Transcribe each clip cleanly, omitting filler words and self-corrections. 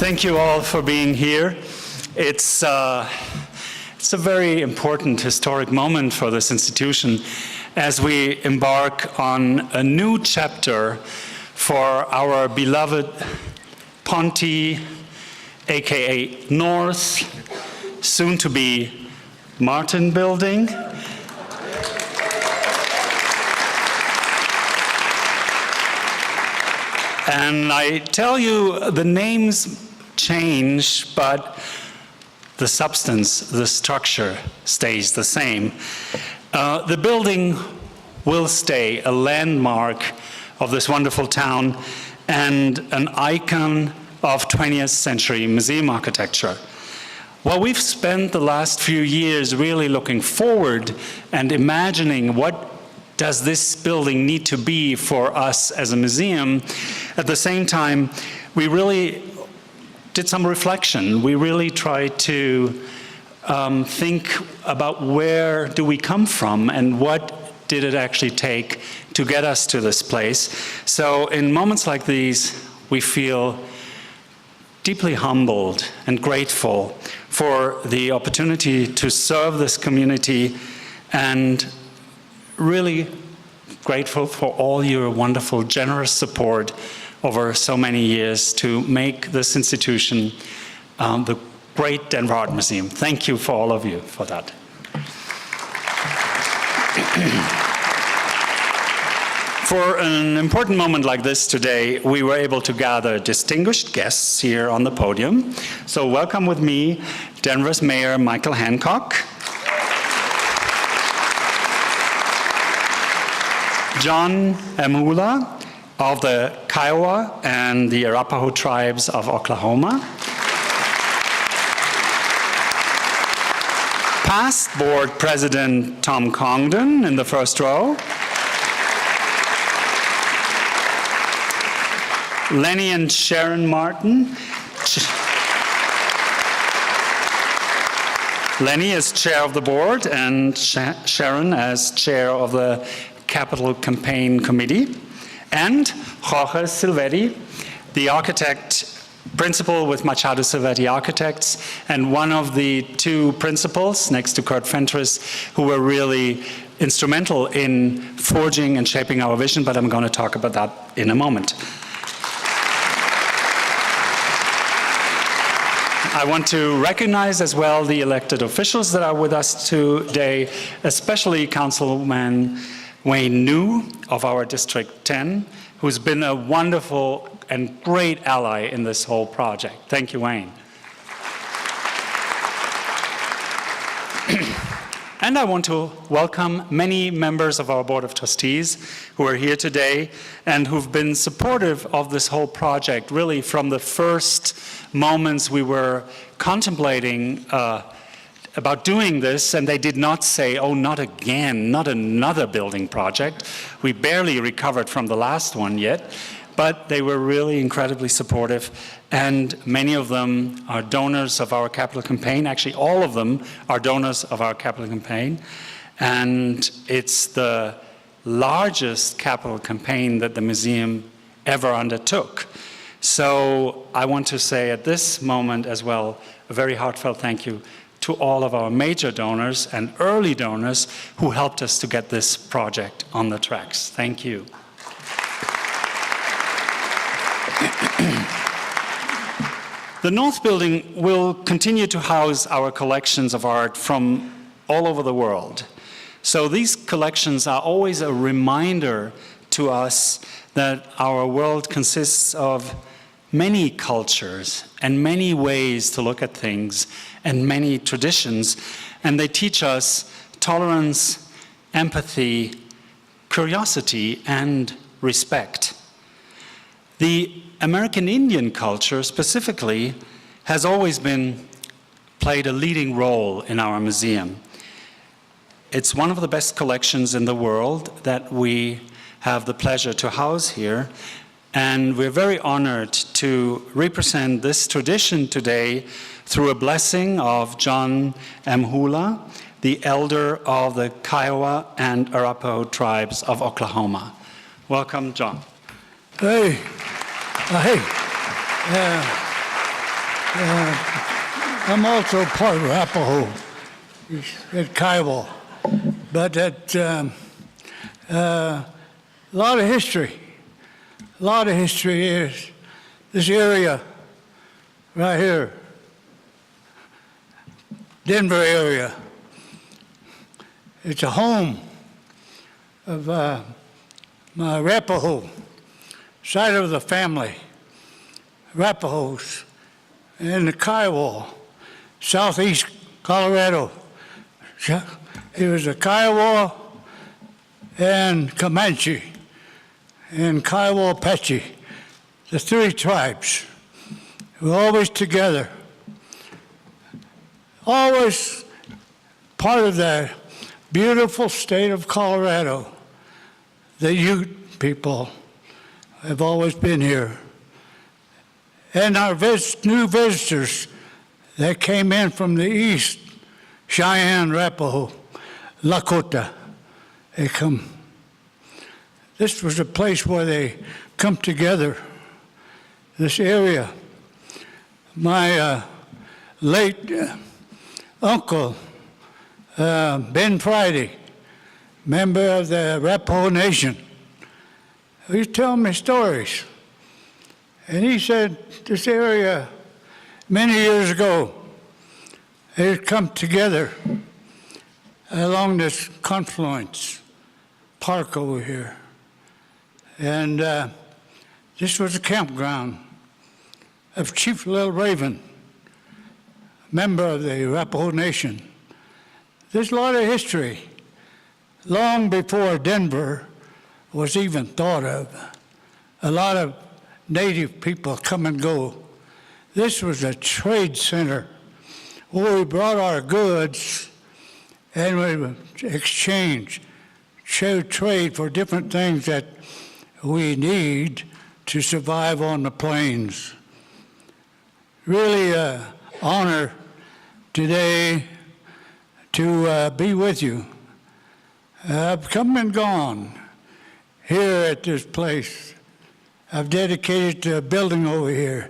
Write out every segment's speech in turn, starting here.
Thank you all for being here. It's a very important historic moment for this institution as we embark on a new chapter for our beloved Ponte, aka North, soon to be Martin building. And I tell you, the names change, but the substance, the structure stays the same. The building will stay a landmark of this wonderful town and an icon of 20th century museum architecture. Well, we've spent the last few years really looking forward and imagining what does this building need to be for us as a museum. At the same time, we really did some reflection. We really tried to think about where do we come from and what did it actually take to get us to this place. So in moments like these, we feel deeply humbled and grateful for the opportunity to serve this community, and really grateful for all your wonderful, generous support over so many years to make this institution the great Denver Art Museum. Thank you for all of you for that. For an important moment like this today, we were able to gather distinguished guests here on the podium. So welcome with me, Denver's Mayor Michael Hancock, John Amula of the Kiowa and the Arapaho tribes of Oklahoma, past board president Tom Congdon in the first row, Lenny and Sharon Martin. Lenny as chair of the board and Sharon as chair of the Capital Campaign Committee, and Jorge Silvetti, the architect principal with Machado Silvetti Architects, and one of the two principals next to Kurt Fentress who were really instrumental in forging and shaping our vision, but I'm going to talk about that in a moment. I want to recognize as well the elected officials that are with us today, especially Councilman Wayne New of our District 10, who's been a wonderful and great ally in this whole project. Thank you, Wayne. And I want to welcome many members of our Board of Trustees who are here today and who've been supportive of this whole project, really from the first moments we were contemplating about doing this, and they did not say, oh, not again, not another building project. We barely recovered from the last one yet, but they were really incredibly supportive, and many of them are donors of our capital campaign. Actually, all of them are donors of our capital campaign, and it's the largest capital campaign that the museum ever undertook. So I want to say at this moment as well, a very heartfelt thank you to all of our major donors and early donors who helped us to get this project on the tracks. Thank you. The North Building will continue to house our collections of art from all over the world. So these collections are always a reminder to us that our world consists of many cultures and many ways to look at things and many traditions, and they teach us tolerance, empathy, curiosity, and respect. The American Indian culture specifically has always played a leading role in our museum. It's one of the best collections in the world that we have the pleasure to house here, and we're very honored to represent this tradition today through a blessing of John Amhula, the elder of the Kiowa and Arapaho tribes of Oklahoma. Welcome, John. Hey. Hey. I'm also part of Arapaho at Kiowa, but a lot of history. A lot of history is this area right here, Denver area. It's a home of my Arapaho, side of the family, Arapahos, in the Kiowa, southeast Colorado. It was a Kiowa and Comanche and Kiowa Apache, the three tribes. We were always together, always part of the beautiful state of Colorado. The Ute people have always been here. And our new visitors that came in from the east, Cheyenne, Arapaho, Lakota, they come. This was a place where they come together, this area. My late uncle, Ben Friday, member of the Arapaho Nation, he was telling me stories. And he said this area, many years ago, they had come together along this confluence park over here. And this was a campground of Chief Little Raven, member of the Arapaho Nation. There's a lot of history, long before Denver was even thought of. A lot of native people come and go. This was a trade center where we brought our goods and we would exchange, trade for different things that we need to survive on the plains. Really an honor today to be with you. I've come and gone here at this place. I've dedicated a building over here,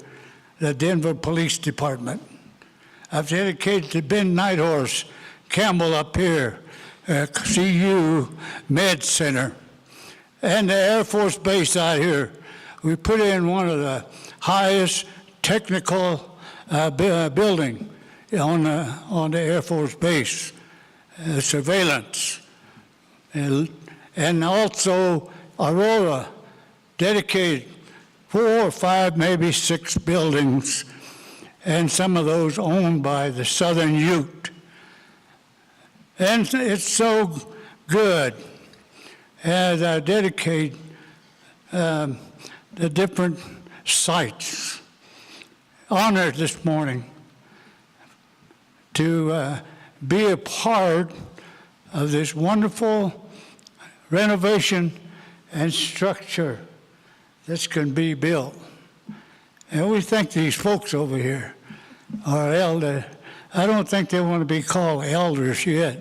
the Denver Police Department. I've dedicated to Ben Nighthorse Campbell up here, CU Med Center, and the Air Force Base out here. We put in one of the highest technical building on the Air Force Base, surveillance, and also Aurora dedicated 4 or 5, maybe 6 buildings, and some of those owned by the Southern Ute. And it's so good as I dedicate the different sites. Honored this morning to be a part of this wonderful renovation and structure that's going to be built. And we think these folks over here are elder. I don't think they want to be called elders yet.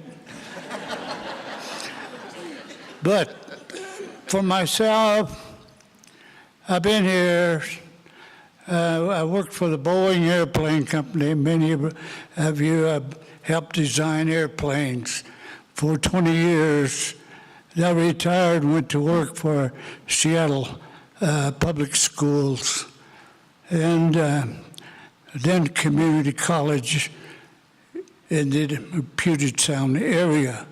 But for myself, I've been here. I worked for the Boeing Airplane Company. Many of you have helped design airplanes for 20 years. I retired and went to work for Seattle Public Schools, and then community college in the Puget Sound area.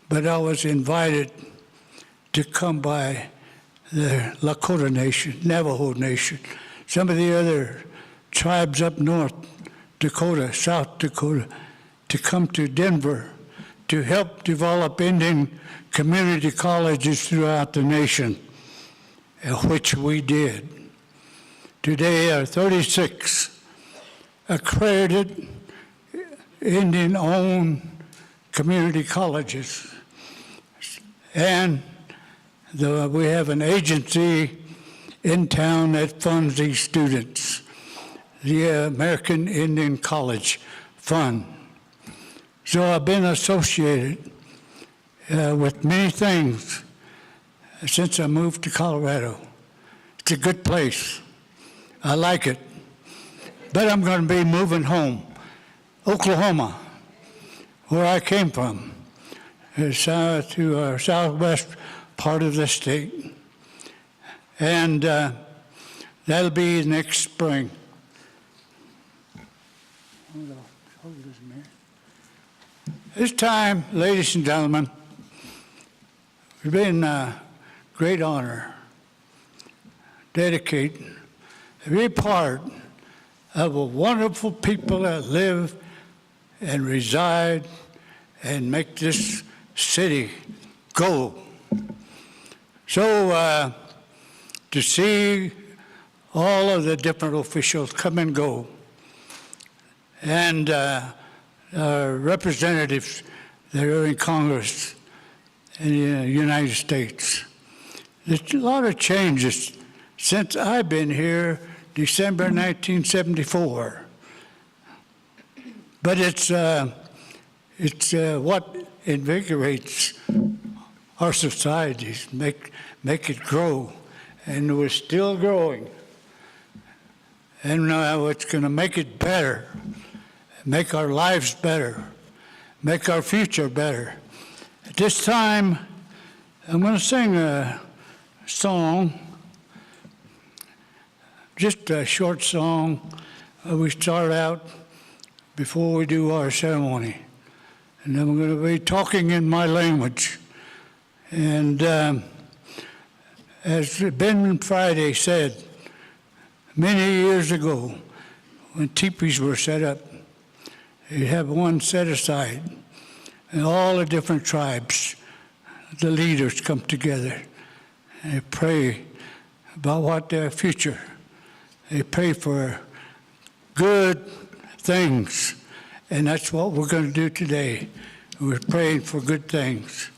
But I was invited to come by the Lakota Nation, Navajo Nation, some of the other tribes up north, Dakota, South Dakota, to come to Denver to help develop Indian community colleges throughout the nation, which we did. Today are 36 accredited Indian-owned community colleges. And we have an agency in town that funds these students, the American Indian College Fund. So I've been associated with many things since I moved to Colorado. It's a good place. I like it. but I'm going to be moving home, Oklahoma, where I came from, to our southwest part of the state. And that'll be next spring. This time, ladies and gentlemen, it's been a great honor dedicate to be part of a wonderful people that live and reside and make this city go. So to see all of the different officials come and go, and representatives that are in Congress in the United States. There's a lot of changes since I've been here, December 1974. But it's what invigorates our societies, make it grow, and we're still growing. And it's going to make it better, make our lives better, make our future better. At this time, I'm going to sing a song, just a short song. We start out before we do our ceremony. And then we're going to be talking in my language. And as Ben Friday said, many years ago, when teepees were set up, you have one set aside, and all the different tribes, the leaders come together, and they pray about what their future. They pray for good things, and that's what we're going to do today. We're praying for good things.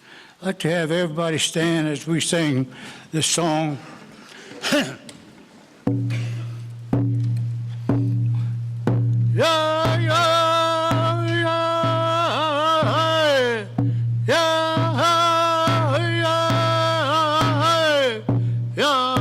I'd like to have everybody stand as we sing this song. Yeah, yeah, yeah, yeah, yeah, yeah,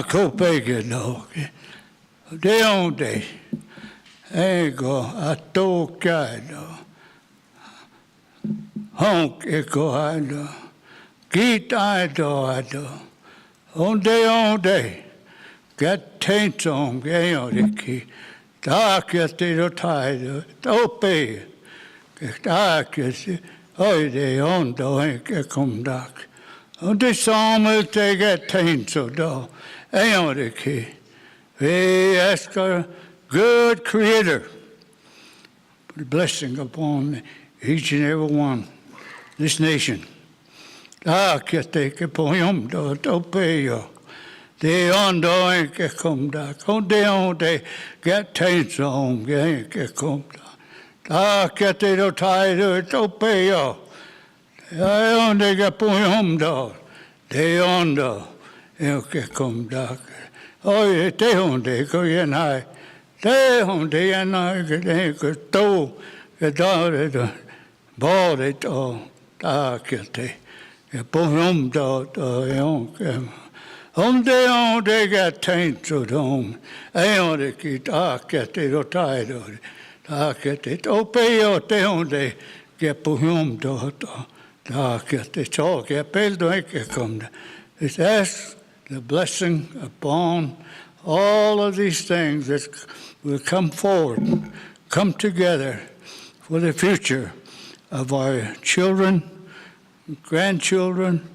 Kopega no, de onde, ego atokado, honk ecoado, gitado, onde, get taints on, gayoriki, dark at the tide, tope, dark as oide ondo, and come dark. On this psalm will take a taint so do. We ask our good Creator for the blessing upon each and every one, this nation. Que take a poem do topeyo. De ondo en que come da. Onde get taints on, get come da. Que te do tide topeyo. Onde get poem do. De ondo. Que come da. Oh, te onde go yen I. Te onde yen I get to. Get down ball it all. Que te. Poem do. Onde get taints of home. Onde get que te do tide. Que te topeyo te onde get poem do. Que te talk. Get peldo que come. It asks the blessing upon all of these things that will come forward, come together for the future of our children, grandchildren,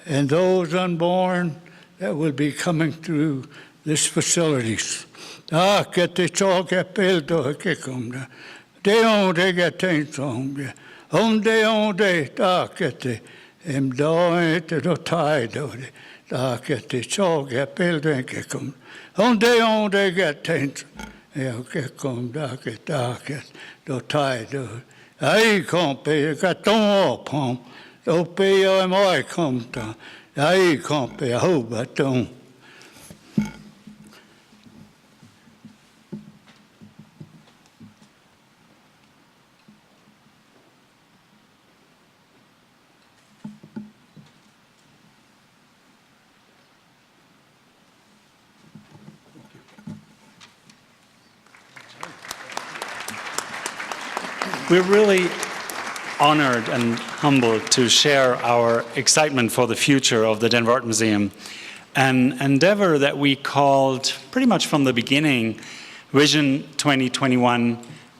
and those unborn that will be coming through these facilities. Taaketi tjoke pelto kekumda. De onde getensom. Onde taaketi. Em doite do taidode. Taaketi tjoke pelto kekum. Onde getensom. Ja kekum taaket do taidode. Ai kompe katon opom. Ope yo moi komta. Ai kompe hobaton. We're really honored and humbled to share our excitement for the future of the Denver Art Museum, an endeavor that we called pretty much from the beginning Vision 2021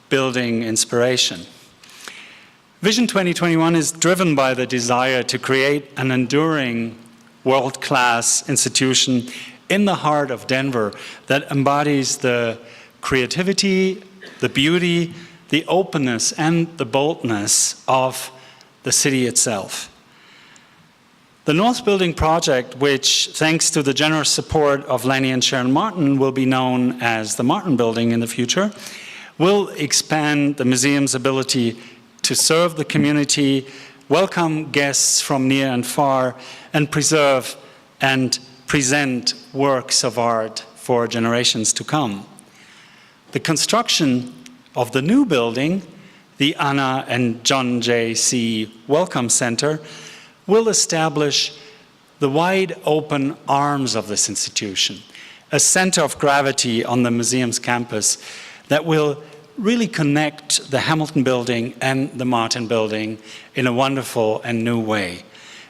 Building Inspiration. Vision 2021 is driven by the desire to create an enduring world-class institution in the heart of Denver that embodies the creativity, the beauty, the openness and the boldness of the city itself. The North Building project, which thanks to the generous support of Lenny and Sharon Martin will be known as the Martin Building in the future, will expand the museum's ability to serve the community, welcome guests from near and far, and preserve and present works of art for generations to come. The construction of the new building, the Anna and John J.C. Welcome Center, will establish the wide open arms of this institution, a center of gravity on the museum's campus that will really connect the Hamilton Building and the Martin Building in a wonderful and new way,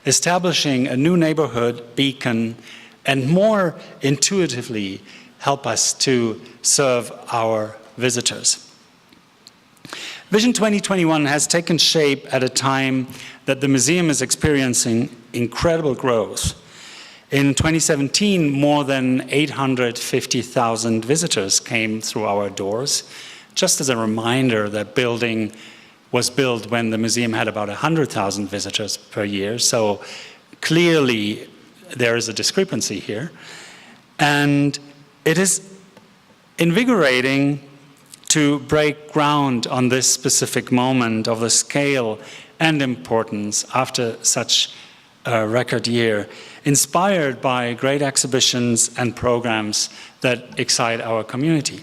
establishing a new neighborhood beacon and more intuitively help us to serve our visitors. Vision 2021 has taken shape at a time that the museum is experiencing incredible growth. In 2017, more than 850,000 visitors came through our doors. Just as a reminder, that building was built when the museum had about 100,000 visitors per year, so clearly there is a discrepancy here. And it is invigorating to break ground on this specific moment of the scale and importance after such a record year, inspired by great exhibitions and programs that excite our community.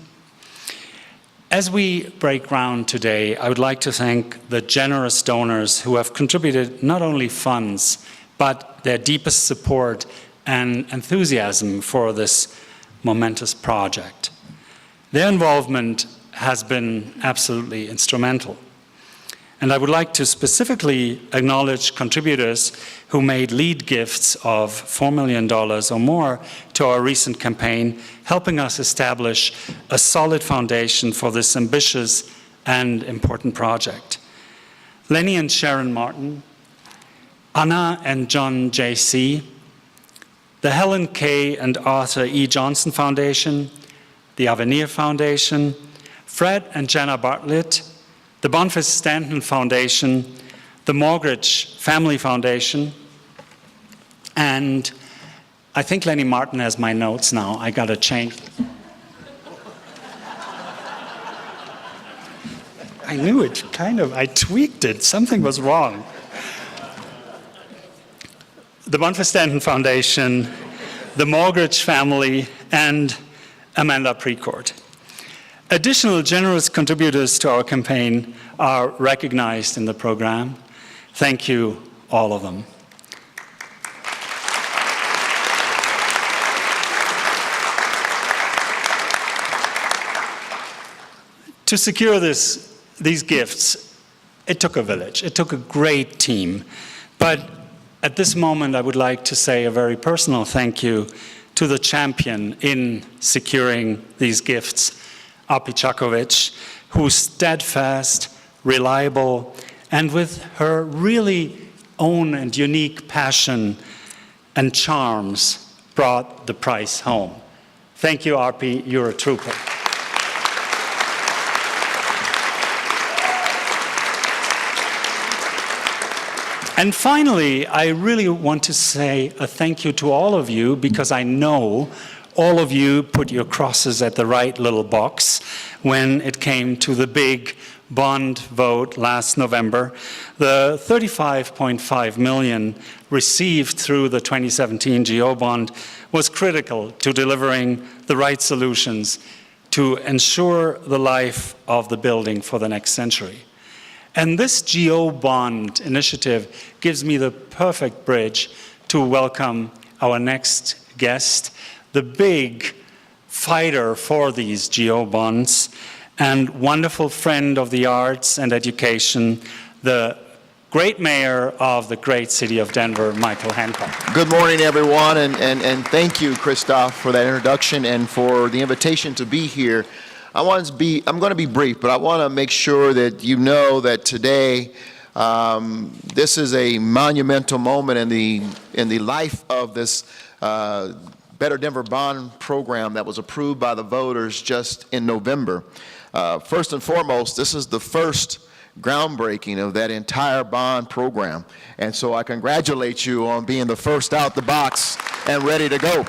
As we break ground today, I would like to thank the generous donors who have contributed not only funds, but their deepest support and enthusiasm for this momentous project. Their involvement has been absolutely instrumental. And I would like to specifically acknowledge contributors who made lead gifts of $4 million or more to our recent campaign, helping us establish a solid foundation for this ambitious and important project. Lenny and Sharon Martin, Anna and John J.C., the Helen K. and Arthur E. Johnson Foundation, the Avenir Foundation, Fred and Jenna Bartlett, the Boniface Stanton Foundation, the Morgridge Family Foundation, and I think Lenny Martin has my notes now. I got to change. I knew it, I tweaked it. Something was wrong. The Boniface Stanton Foundation, the Morgridge family, and Amanda Precourt. Additional generous contributors to our campaign are recognized in the program. Thank you, all of them. To secure these gifts, it took a village. It took a great team. But at this moment, I would like to say a very personal thank you to the champion in securing these gifts, Api Čaković, who's steadfast, reliable, and with her really own and unique passion and charms brought the prize home. Thank you, RP. You're a trooper. And finally, I really want to say a thank you to all of you, because I know all of you put your crosses at the right little box when it came to the big bond vote last November. The 35.5 million received through the 2017 GO bond was critical to delivering the right solutions to ensure the life of the building for the next century. And this GO bond initiative gives me the perfect bridge to welcome our next guest, the big fighter for these GO bonds and wonderful friend of the arts and education, the great mayor of the great city of Denver, Michael Hancock. Good morning, everyone, and thank you, Christoph, for that introduction and for the invitation to be here. I'm going to be brief, but I want to make sure that you know that today this is a monumental moment in the life of this Better Denver Bond program that was approved by the voters just in November. First and foremost, this is the first groundbreaking of that entire bond program. And so I congratulate you on being the first out the box and ready to go.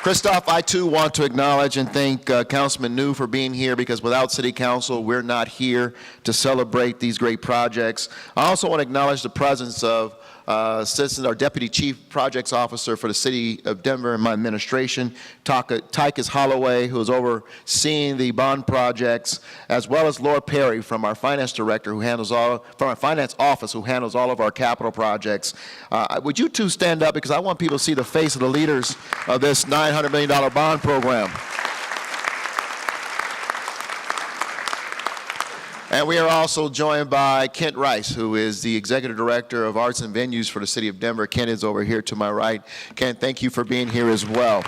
Christoph, I too want to acknowledge and thank Councilman New for being here, because without City Council, we're not here to celebrate these great projects. I also want to acknowledge the presence of citizens, our Deputy Chief Projects Officer for the City of Denver and my administration, Tychus Holloway, who is overseeing the bond projects, as well as Laura Perry from our Finance Director, from our Finance Office, who handles all of our capital projects. Would you two stand up, because I want people to see the face of the leaders of this $900 million bond program. And we are also joined by Kent Rice, who is the Executive Director of Arts and Venues for the City of Denver. Kent is over here to my right. Kent, thank you for being here as well.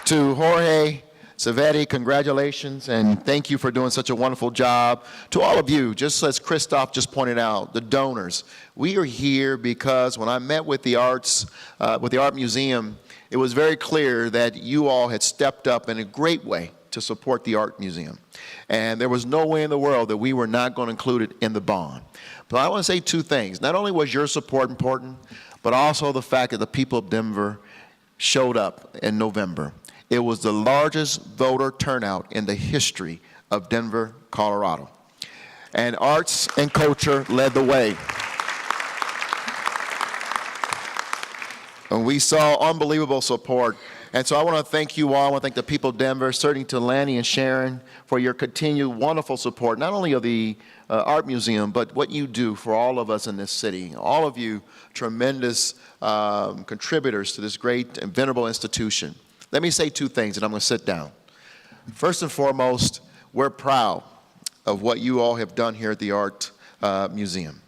To Jorge Savetti, congratulations, and thank you for doing such a wonderful job. To all of you, just as Christoph just pointed out, the donors, we are here because when I met with the Art Museum, it was very clear that you all had stepped up in a great way to support the Art Museum. And there was no way in the world that we were not going to include it in the bond. But I want to say two things. Not only was your support important, but also the fact that the people of Denver showed up in November. It was the largest voter turnout in the history of Denver, Colorado. And arts and culture led the way. And we saw unbelievable support. And so I want to thank you all. I want to thank the people of Denver, certainly to Lenny and Sharon, for your continued wonderful support, not only of the Art Museum, but what you do for all of us in this city. All of you tremendous contributors to this great and venerable institution. Let me say two things, and I'm going to sit down. First and foremost, we're proud of what you all have done here at the Art Museum.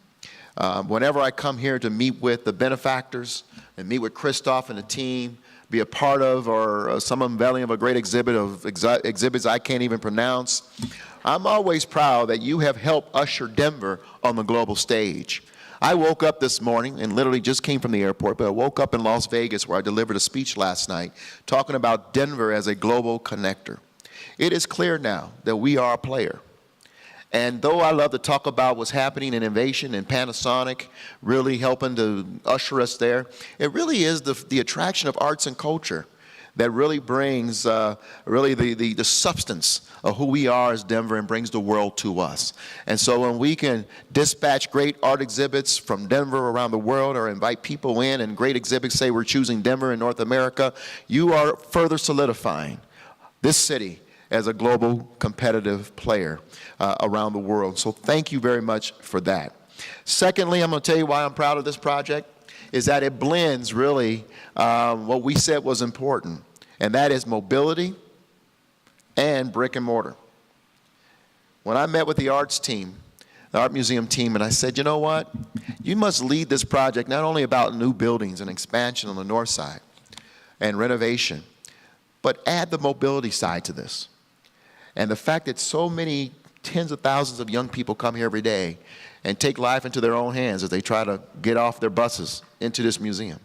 Whenever I come here to meet with the benefactors and meet with Christoph and the team, be a part of, or some unveiling of a great exhibit of exhibits I can't even pronounce, I'm always proud that you have helped usher Denver on the global stage. I woke up this morning and literally just came from the airport, but I woke up in Las Vegas where I delivered a speech last night talking about Denver as a global connector. It is clear now that we are a player. And though I love to talk about what's happening in innovation and Panasonic really helping to usher us there, it really is the attraction of arts and culture that really brings really the substance of who we are as Denver and brings the world to us. And so when we can dispatch great art exhibits from Denver around the world, or invite people in and great exhibits say we're choosing Denver in North America, you are further solidifying this city as a global competitive player around the world. So thank you very much for that. Secondly, I'm going to tell you why I'm proud of this project, is that it blends really what we said was important, and that is mobility and brick and mortar. When I met with the arts team, the Art Museum team, and I said, you know what? You must lead this project not only about new buildings and expansion on the north side and renovation, but add the mobility side to this. And the fact that so many tens of thousands of young people come here every day and take life into their own hands as they try to get off their buses into this museum.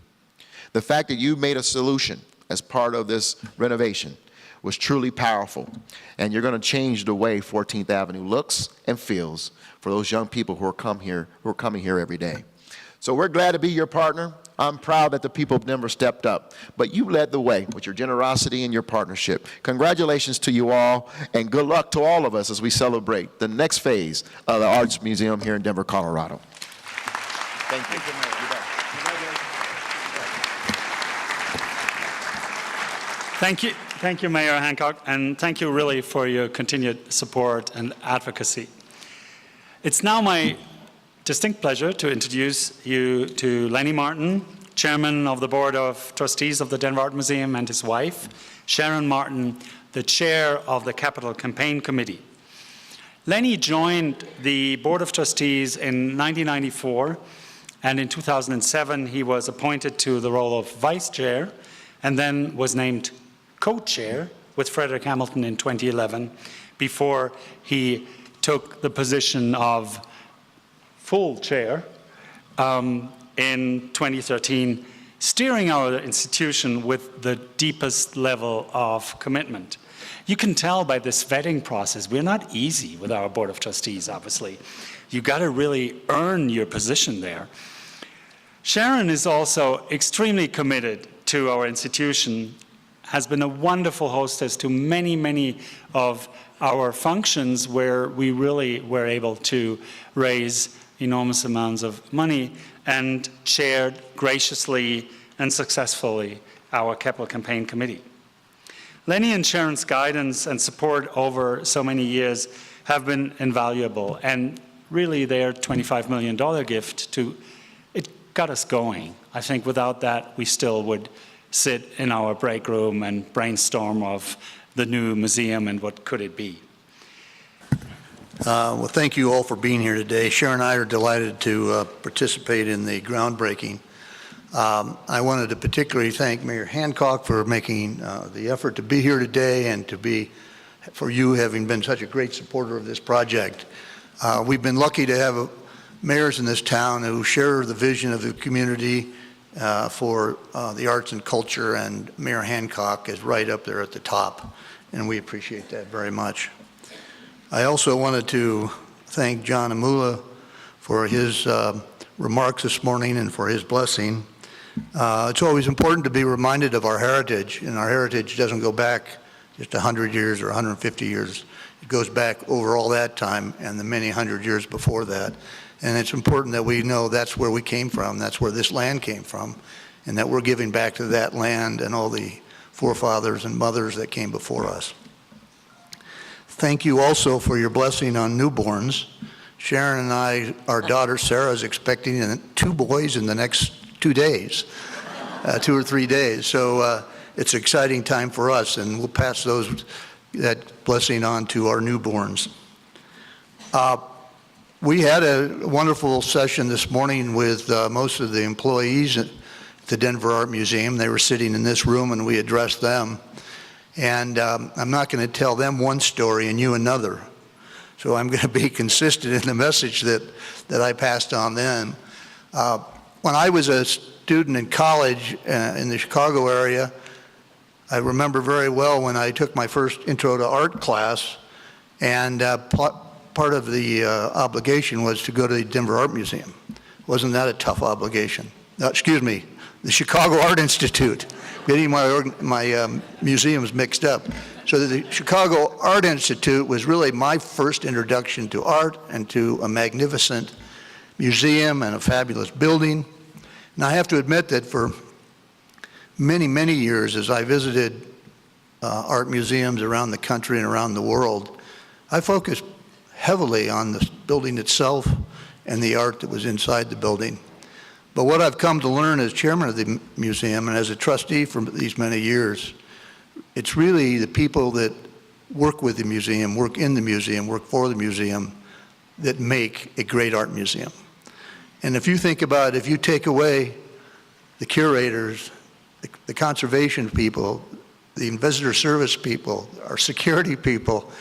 The fact that you made a solution as part of this renovation was truly powerful, and you're going to change the way 14th Avenue looks and feels for those young people who are coming here every day. So we're glad to be your partner. I'm proud that the people of Denver stepped up, but you led the way with your generosity and your partnership. Congratulations to you all, and good luck to all of us as we celebrate the next phase of the Arts Museum here in Denver, Colorado. Thank you. Thank you, Mayor Hancock, and thank you really for your continued support and advocacy. It's now my distinct pleasure to introduce you to Lenny Martin, Chairman of the Board of Trustees of the Denver Art Museum, and his wife, Sharon Martin, the Chair of the Capital Campaign Committee. Lenny joined the Board of Trustees in 1994, and in 2007 he was appointed to the role of Vice Chair, and then was named co-chair with Frederick Hamilton in 2011, before he took the position of full chair in 2013, steering our institution with the deepest level of commitment. You can tell by this vetting process, we're not easy with our Board of Trustees, obviously. You got to really earn your position there. Sharon is also extremely committed to our institution, has been a wonderful hostess to many, many of our functions where we really were able to raise enormous amounts of money, and chaired graciously and successfully our Capital Campaign Committee. Lenny and Sharon's guidance and support over so many years have been invaluable, and really their $25 million gift it got us going. I think without that, we still would sit in our break room and brainstorm of the new museum and what could it be. Well, thank you all for being here today. Sharon and I are delighted to participate in the groundbreaking. I wanted to particularly thank Mayor Hancock for making the effort to be here today, and for you having been such a great supporter of this project. We've been lucky to have mayors in this town who share the vision of the community for the arts and culture, and Mayor Hancock is right up there at the top, and we appreciate that very much. I also wanted to thank John Amula for his remarks this morning and for his blessing. It's always important to be reminded of our heritage, and our heritage doesn't go back just 100 years or 150 years. It goes back over all that time and the many hundred years before that. And it's important that we know that's where we came from, that's where this land came from, and that we're giving back to that land and all the forefathers and mothers that came before us. Thank you also for your blessing on newborns. Sharon and I, our daughter Sarah is expecting 2 boys in the next 2 days, 2 or 3 days. So it's an exciting time for us, and we'll pass that blessing on to our newborns. We had a wonderful session this morning with most of the employees at the Denver Art Museum. They were sitting in this room, and we addressed them. And I'm not going to tell them one story and you another. So I'm going to be consistent in the message that I passed on then. When I was a student in college in the Chicago area, I remember very well when I took my first intro to art class, and part of the obligation was to go to the Denver Art Museum. Wasn't that a tough obligation? Excuse me, the Chicago Art Institute. Getting my museums mixed up. So the Chicago Art Institute was really my first introduction to art and to a magnificent museum and a fabulous building. And I have to admit that for many, many years, as I visited art museums around the country and around the world, I focused heavily on the building itself and the art that was inside the building. But what I've come to learn as chairman of the museum and as a trustee for these many years, it's really the people that work with the museum, work in the museum, work for the museum, that make a great art museum. And if you think about it, if you take away the curators, the conservation people, the visitor service people, our security people,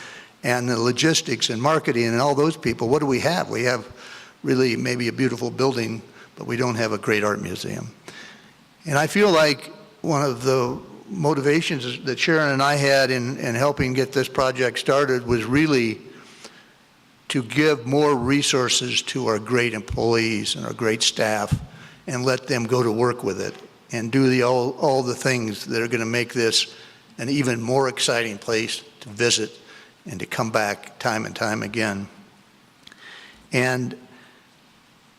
and the logistics and marketing and all those people, what do we have? We have really maybe a beautiful building, but we don't have a great art museum. And I feel like one of the motivations that Sharon and I had in helping get this project started was really to give more resources to our great employees and our great staff and let them go to work with it and do all the things that are going to make this an even more exciting place to visit and to come back time and time again. And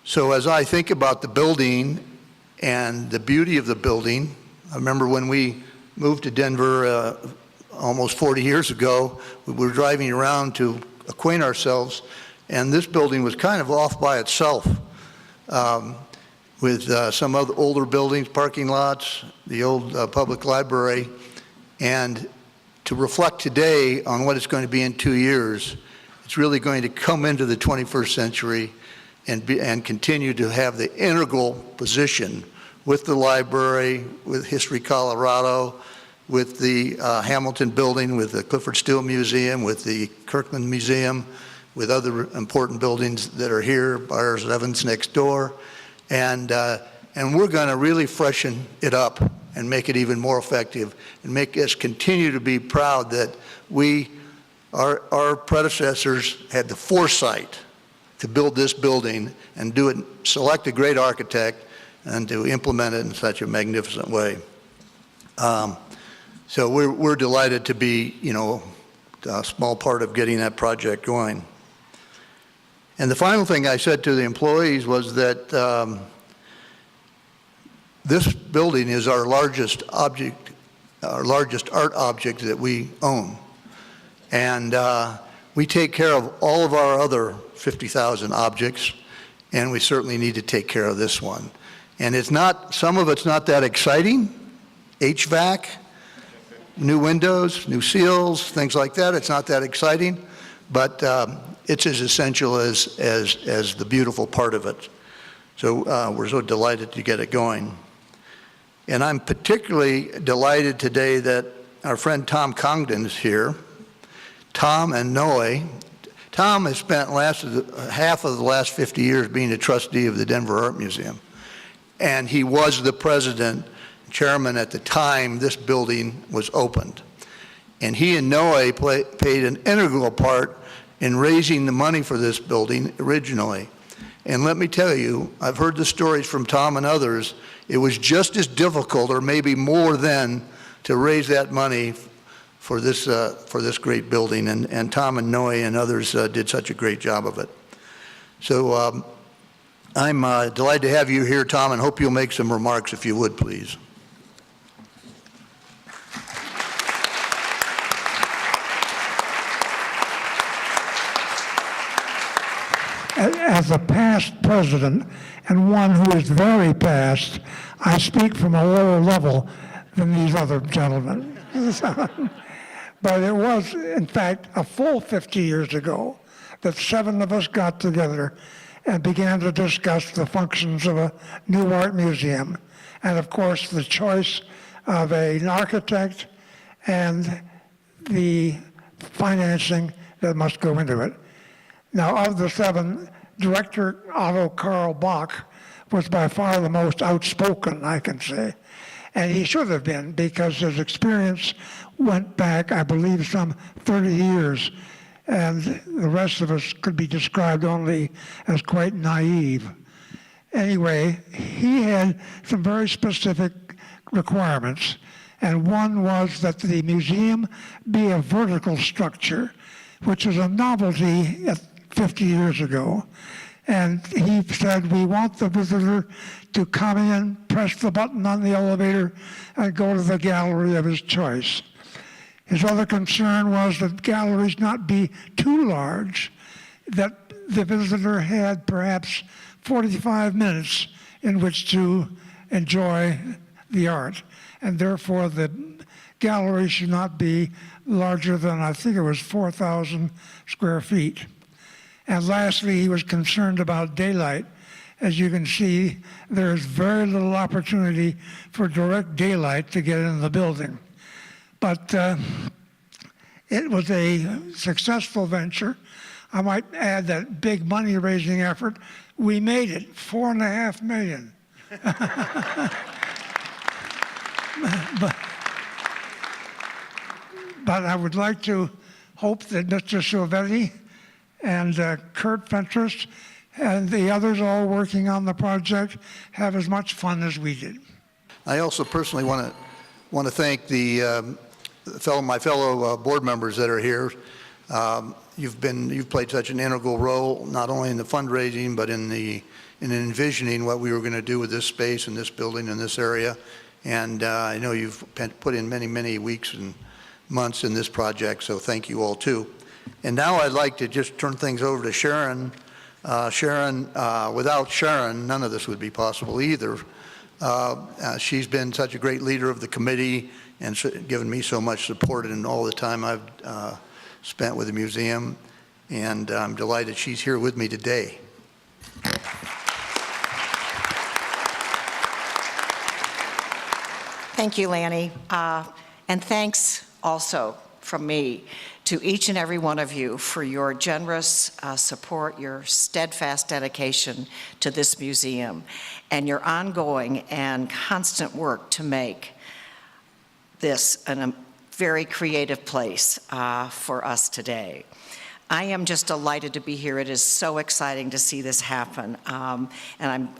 so as I think about the building and the beauty of the building, I remember when we moved to Denver almost 40 years ago, we were driving around to acquaint ourselves, and this building was kind of off by itself with some other older buildings, parking lots, the old public library, and to reflect today on what it's going to be in 2 years, it's really going to come into the 21st century and continue to have the integral position with the library, with History Colorado, with the Hamilton Building, with the Clifford Still Museum, with the Kirkland Museum, with other important buildings that are here, Byers Evans next door. And we're going to really freshen it up and make it even more effective and make us continue to be proud that our predecessors had the foresight to build this building and do it, select a great architect and to implement it in such a magnificent way. So we're delighted to be, a small part of getting that project going. And the final thing I said to the employees was that this building is our largest art object that we own. And we take care of all of our other 50,000 objects, and we certainly need to take care of this one. And some of it's not that exciting, HVAC, new windows, new seals, things like that. It's not that exciting, but it's as essential as the beautiful part of it. So we're so delighted to get it going. And I'm particularly delighted today that our friend Tom Congdon is here. Tom and Noe. Tom has spent half of the last 50 years being a trustee of the Denver Art Museum. And he was the president, chairman at the time this building was opened. And he and Noe played an integral part in raising the money for this building originally. And let me tell you, I've heard the stories from Tom and others, it was just as difficult or maybe more then to raise that money for this great building. And Tom and Noe and others did such a great job of it. So I'm delighted to have you here, Tom, and hope you'll make some remarks if you would, please. As a past president and one who is very past, I speak from a lower level than these other gentlemen. But it was, in fact, a full 50 years ago that 7 of us got together and began to discuss the functions of a new art museum. And of course, the choice of an architect and the financing that must go into it. Now, of the 7, Director Otto Carlebach was by far the most outspoken, I can say. And he should have been, because his experience went back, I believe, some 30 years. And the rest of us could be described only as quite naive. Anyway, he had some very specific requirements. And one was that the museum be a vertical structure, which is a novelty 50 years ago. And he said, we want the visitor to come in, press the button on the elevator, and go to the gallery of his choice. His other concern was that galleries not be too large, that the visitor had perhaps 45 minutes in which to enjoy the art. And therefore, the gallery should not be larger than, I think it was 4,000 square feet. And lastly, he was concerned about daylight. As you can see, there is very little opportunity for direct daylight to get in the building. But It was a successful venture. I might add that big money-raising effort. We made it, $4.5 million. But I would like to hope that Mr. Silvetti and Kurt Fentress and the others all working on the project have as much fun as we did. I also personally want to thank my fellow board members that are here. You've played such an integral role, not only in the fundraising, but in envisioning what we were going to do with this space and this building and this area. And I know you've put in many, many weeks and months in this project, so thank you all too. And now I'd like to just turn things over to Sharon. Without Sharon, none of this would be possible either. She's been such a great leader of the committee and given me so much support in all the time I've spent with the museum, and I'm delighted she's here with me today. Thank you, Lenny. And thanks also from me to each and every one of you for your generous support, your steadfast dedication to this museum, and your ongoing and constant work to make this a very creative place for us today. I am just delighted to be here. It is so exciting to see this happen. And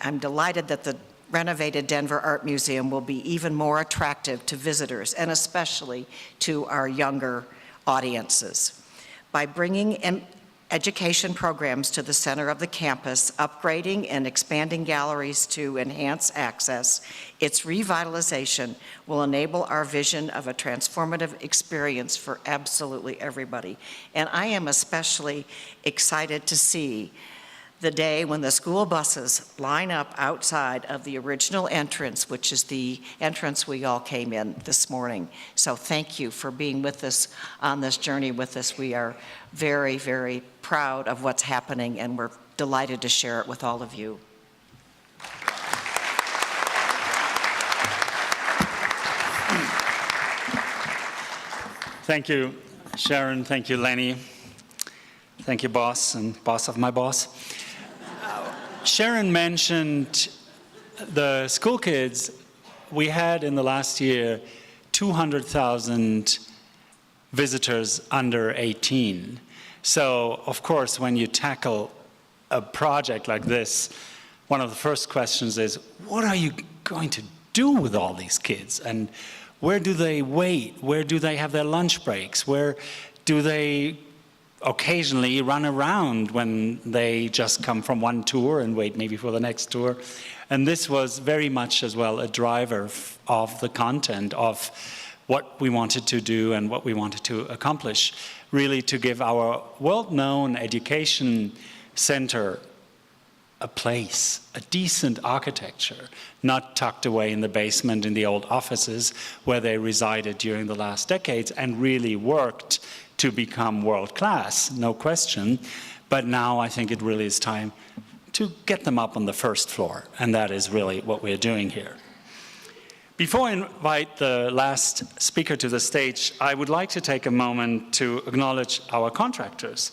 I'm delighted that the renovated Denver Art Museum will be even more attractive to visitors, and especially to our younger audiences. By bringing education programs to the center of the campus, upgrading and expanding galleries to enhance access, its revitalization will enable our vision of a transformative experience for absolutely everybody. And I am especially excited to see the day when the school buses line up outside of the original entrance, which is the entrance we all came in this morning. So thank you for being with us on this journey with us. We are very, very proud of what's happening, and we're delighted to share it with all of you. Thank you, Sharon. Thank you, Lenny. Thank you, boss, and boss of my boss. Sharon mentioned the school kids. We had in the last year 200,000 visitors under 18. So, of course, when you tackle a project like this, one of the first questions is, what are you going to do with all these kids? And where do they wait? Where do they have their lunch breaks? Where do they occasionally run around when they just come from one tour and wait maybe for the next tour? And this was very much as well a driver of the content of what we wanted to do and what we wanted to accomplish, really to give our world-known education center a place, a decent architecture, not tucked away in the basement in the old offices where they resided during the last decades and really worked to become world-class, no question. But now I think it really is time to get them up on the first floor, and that is really what we're doing here. Before I invite the last speaker to the stage, I would like to take a moment to acknowledge our contractors,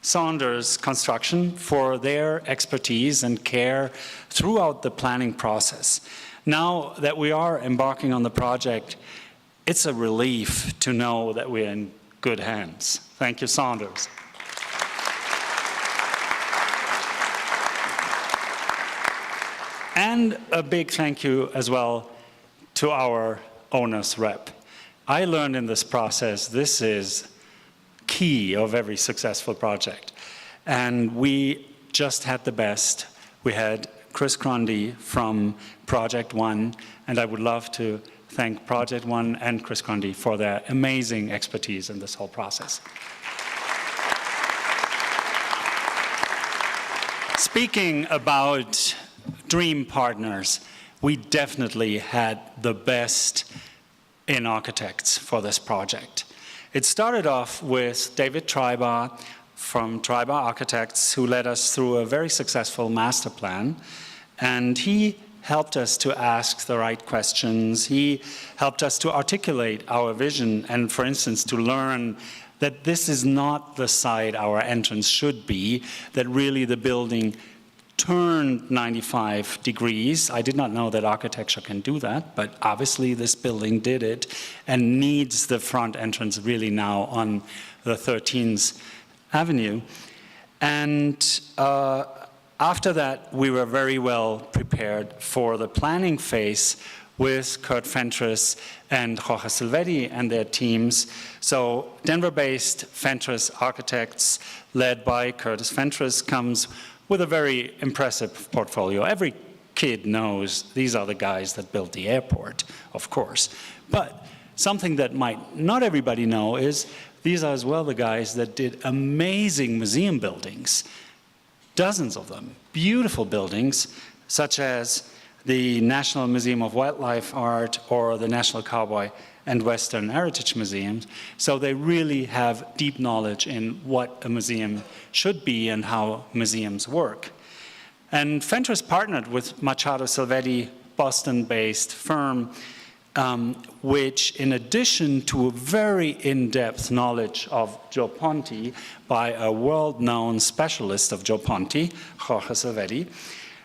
Saunders Construction, for their expertise and care throughout the planning process. Now that we are embarking on the project, it's a relief to know that we're in good hands. Thank you, Saunders. And a big thank you as well to our owner's rep. I learned in this process this is key of every successful project. And we just had the best. We had Chris Grundy from Project One, and I would love to thank Project One and Chris Grundy for their amazing expertise in this whole process. Speaking about dream partners, we definitely had the best in architects for this project. It started off with David Treiber from Treiber Architects, who led us through a very successful master plan, and he helped us to ask the right questions. He helped us to articulate our vision and, for instance, to learn that this is not the side our entrance should be, that really the building turned 95 degrees. I did not know that architecture can do that, but obviously this building did it and needs the front entrance really now on the 13th Avenue. And after that, we were very well prepared for the planning phase with Kurt Fentress and Jorge Silvetti and their teams. So Denver-based Fentress architects led by Curtis Fentress comes with a very impressive portfolio. Every kid knows these are the guys that built the airport, of course. But something that might not everybody know is these are as well the guys that did amazing museum buildings, dozens of them, beautiful buildings, such as the National Museum of Wildlife Art or the National Cowboy and Western Heritage Museums. So they really have deep knowledge in what a museum should be and how museums work. And Fentress partnered with Machado Silvetti, Boston-based firm, which in addition to a very in-depth knowledge of Joe Ponti by a world-known specialist of Joe Ponti, Jorge Silvetti,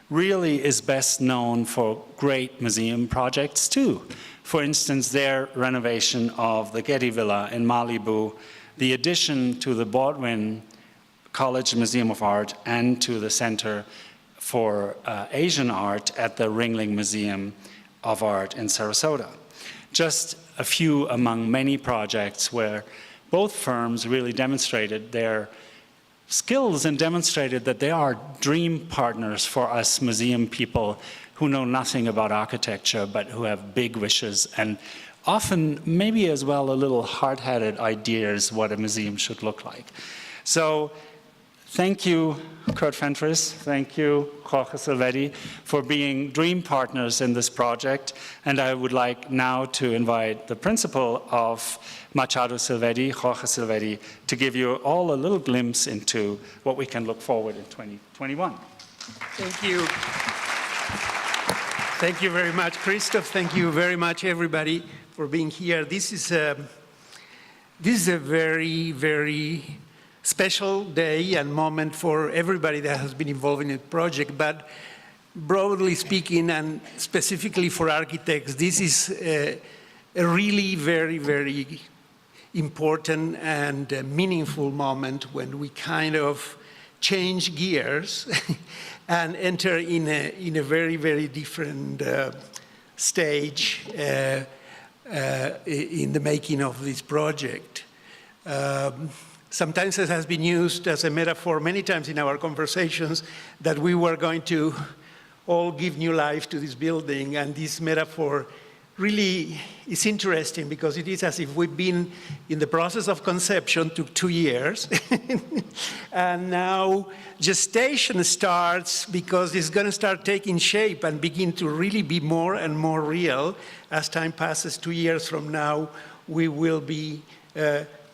really is best known for great museum projects too. For instance, their renovation of the Getty Villa in Malibu, the addition to the Baldwin College Museum of Art and to the Center for Asian Art at the Ringling Museum of Art in Sarasota. Just a few among many projects where both firms really demonstrated their skills and demonstrated that they are dream partners for us museum people who know nothing about architecture but who have big wishes and often maybe as well a little hard-headed ideas what a museum should look like. So thank you, Kurt Fentress, thank you, Jorge Silvetti, for being dream partners in this project. And I would like now to invite the principal of Machado Silvetti, Jorge Silvetti, to give you all a little glimpse into what we can look forward in 2021. Thank you. Thank you very much, Christoph. Thank you very much, everybody, for being here. This is a very, very special day and moment for everybody that has been involved in the project. But broadly speaking, and specifically for architects, this is a really very, very important and meaningful moment when we kind of change gears and enter in a very, very different stage in the making of this project. Sometimes it has been used as a metaphor many times in our conversations that we were going to all give new life to this building, and this metaphor really is interesting because it is as if we've been in the process of conception, took 2 years, and now gestation starts because it's going to start taking shape and begin to really be more and more real. As time passes, 2 years from now, we will be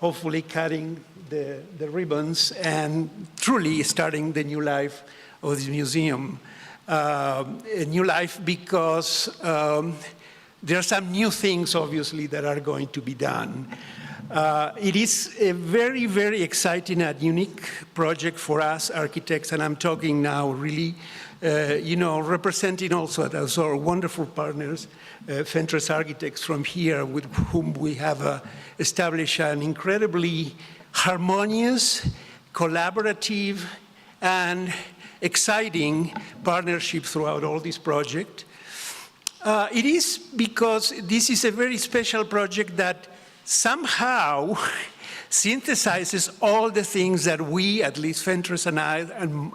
hopefully cutting the ribbons and truly starting the new life of this museum. A new life because there are some new things, obviously, that are going to be done. It is a very, very exciting and unique project for us architects, and I'm talking now really, representing also our wonderful partners, Fentress Architects from here, with whom we have established an incredibly harmonious, collaborative, and exciting partnership throughout all this project. It is because this is a very special project that somehow synthesizes all the things that we, at least Fentress and I,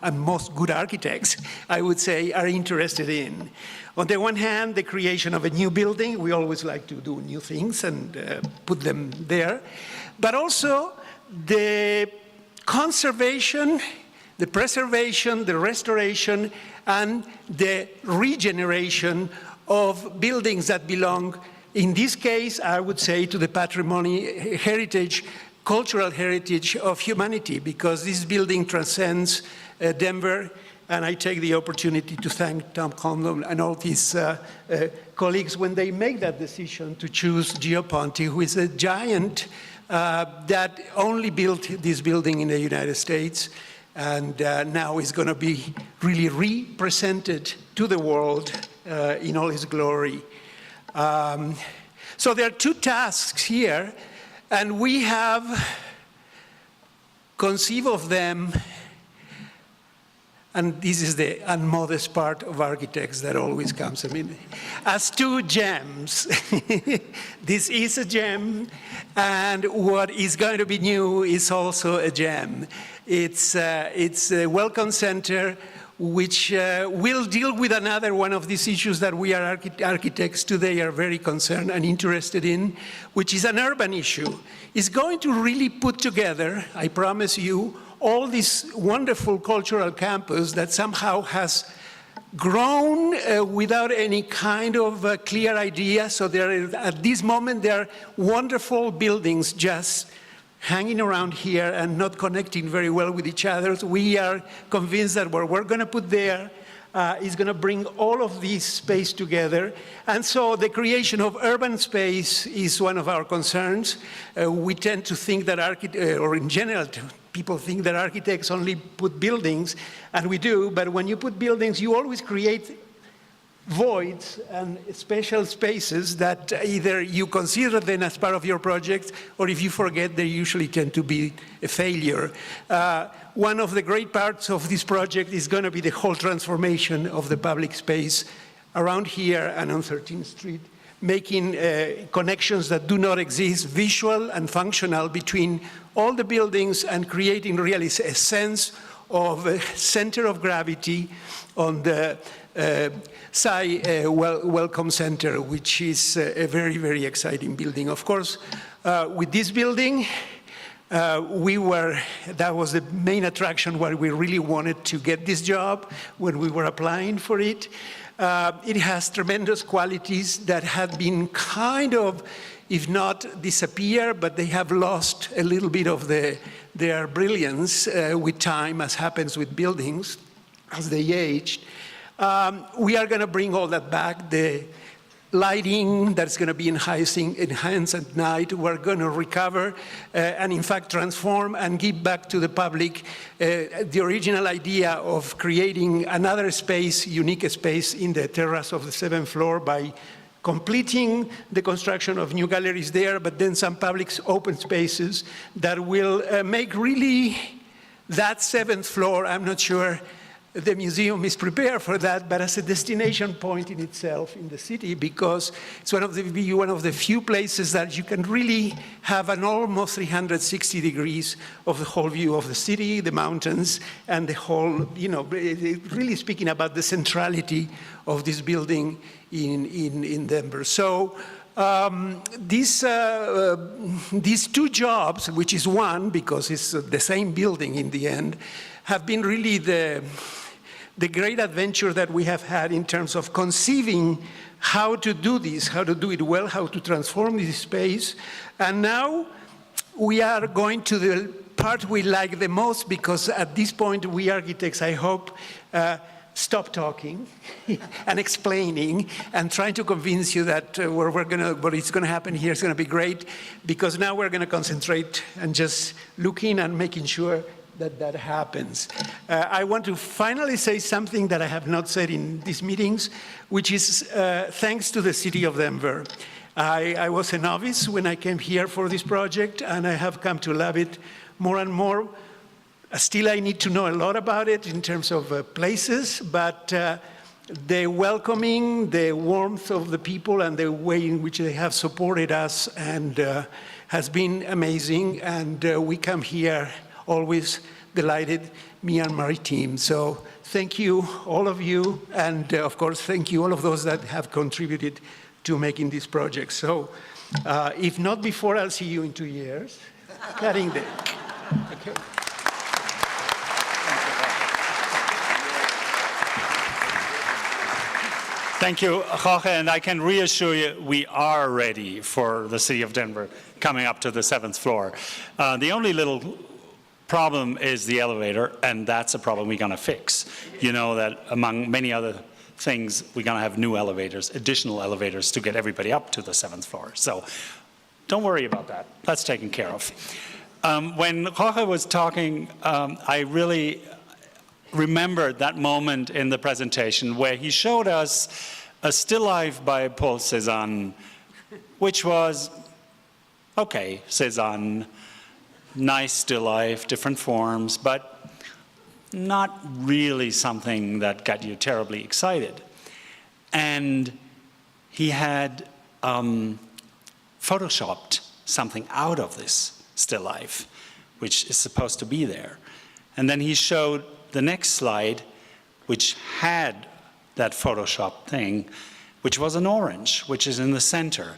and most good architects, I would say, are interested in. On the one hand, the creation of a new building. We always like to do new things and put them there. But also the conservation, the preservation, the restoration, and the regeneration of buildings that belong, in this case, I would say, to the patrimony, heritage, cultural heritage of humanity, because this building transcends Denver. And I take the opportunity to thank Tom Condon and all his colleagues when they make that decision to choose Gio Ponti, who is a giant that only built this building in the United States, and now is going to be really represented to the world in all his glory. So there are two tasks here, and we have conceived of them, and this is the unmodest part of architects that always comes, I mean, as two gems. This is a gem, and what is going to be new is also a gem. It's a welcome center which will deal with another one of these issues that we are architects today are very concerned and interested in, which is an urban issue. It's going to really put together, I promise you, all this wonderful cultural campus that somehow has grown without any kind of clear idea. So at this moment, there are wonderful buildings just hanging around here and not connecting very well with each other. So we are convinced that what we're going to put there is going to bring all of this space together. And so the creation of urban space is one of our concerns. We tend to think that or in general, people think that architects only put buildings, and we do, but when you put buildings, you always create voids and special spaces that either you consider them as part of your project, or if you forget, they usually tend to be a failure. One of the great parts of this project is going to be the whole transformation of the public space around here and on 13th Street, making connections that do not exist, visual and functional, between all the buildings and creating really a sense of a center of gravity on the Welcome Center, which is a very, very exciting building. Of course, with this building, that was the main attraction why we really wanted to get this job when we were applying for it. It has tremendous qualities that have been kind of, if not disappear, but they have lost a little bit of their brilliance with time, as happens with buildings as they aged. We are going to bring all that back. The lighting that's going to be enhanced at night, we're going to recover and in fact transform and give back to the public the original idea of creating another space, unique space in the terrace of the 7th floor by completing the construction of new galleries there, but then some public open spaces that will make really that 7th floor, I'm not sure the museum is prepared for that, but as a destination point in itself in the city, because it's one of the few places that you can really have an almost 360 degrees of the whole view of the city, the mountains, and the whole, really speaking about the centrality of this building in Denver. So these two jobs, which is one, because it's the same building in the end, have been really the great adventure that we have had in terms of conceiving how to do this, how to do it well, how to transform this space. And now we are going to the part we like the most, because at this point we architects, I hope, stop talking and explaining and trying to convince you that what is going to happen here is going to be great, because now we're going to concentrate and just looking and making sure that happens. I want to finally say something that I have not said in these meetings, which is thanks to the city of Denver. I was a novice when I came here for this project, and I have come to love it more and more. Still, I need to know a lot about it in terms of places, but the welcoming, the warmth of the people, and the way in which they have supported us and has been amazing. And we come here always delighted, me and my team. So thank you, all of you, and of course, thank you all of those that have contributed to making this project. So if not before, I'll see you in 2 years, cutting the, okay. Thank you, Jorge, and I can reassure you we are ready for the city of Denver coming up to the 7th floor. The only little problem is the elevator, and that's a problem we're going to fix. You know that among many other things, we're going to have new elevators, additional elevators to get everybody up to the 7th floor. So don't worry about that. That's taken care of. When Jorge was talking, I really remembered that moment in the presentation where he showed us a still life by Paul Cézanne, which was, okay, Cézanne, nice still life, different forms, but not really something that got you terribly excited. And he had photoshopped something out of this still life, which is supposed to be there. And then he showed the next slide, which had that Photoshop thing, which was an orange, which is in the center.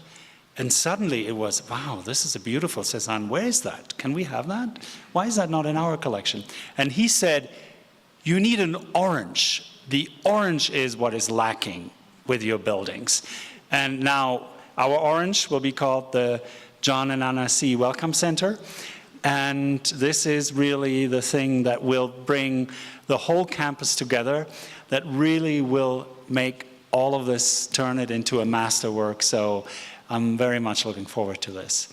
And suddenly it was, wow, this is a beautiful Cézanne. Where is that? Can we have that? Why is that not in our collection? And he said, you need an orange. The orange is what is lacking with your buildings. And now our orange will be called the John and Anna C. Welcome Center. And this is really the thing that will bring the whole campus together, that really will make all of this, turn it into a masterwork. So I'm very much looking forward to this.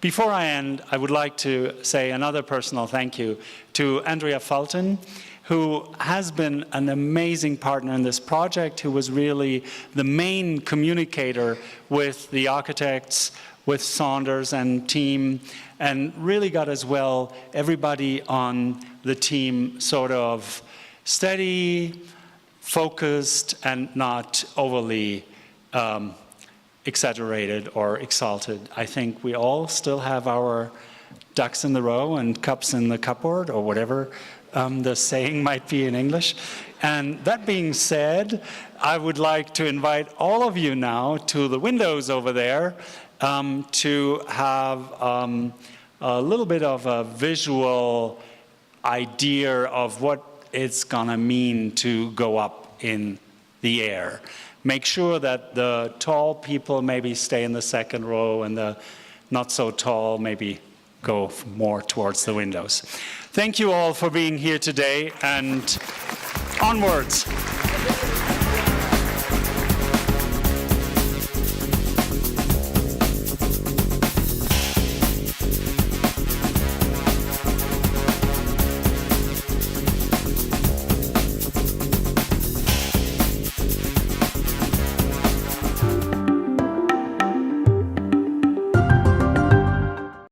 Before I end, I would like to say another personal thank you to Andrea Fulton, who has been an amazing partner in this project, who was really the main communicator with the architects, with Saunders and team, and really got as well everybody on the team sort of steady, focused, and not overly exaggerated or exalted. I think we all still have our ducks in the row and cups in the cupboard, or whatever the saying might be in English. And that being said, I would like to invite all of you now to the windows over there to have a little bit of a visual idea of what it's gonna mean to go up in the air. Make sure that the tall people maybe stay in the second row, and the not so tall maybe go more towards the windows. Thank you all for being here today, and onwards.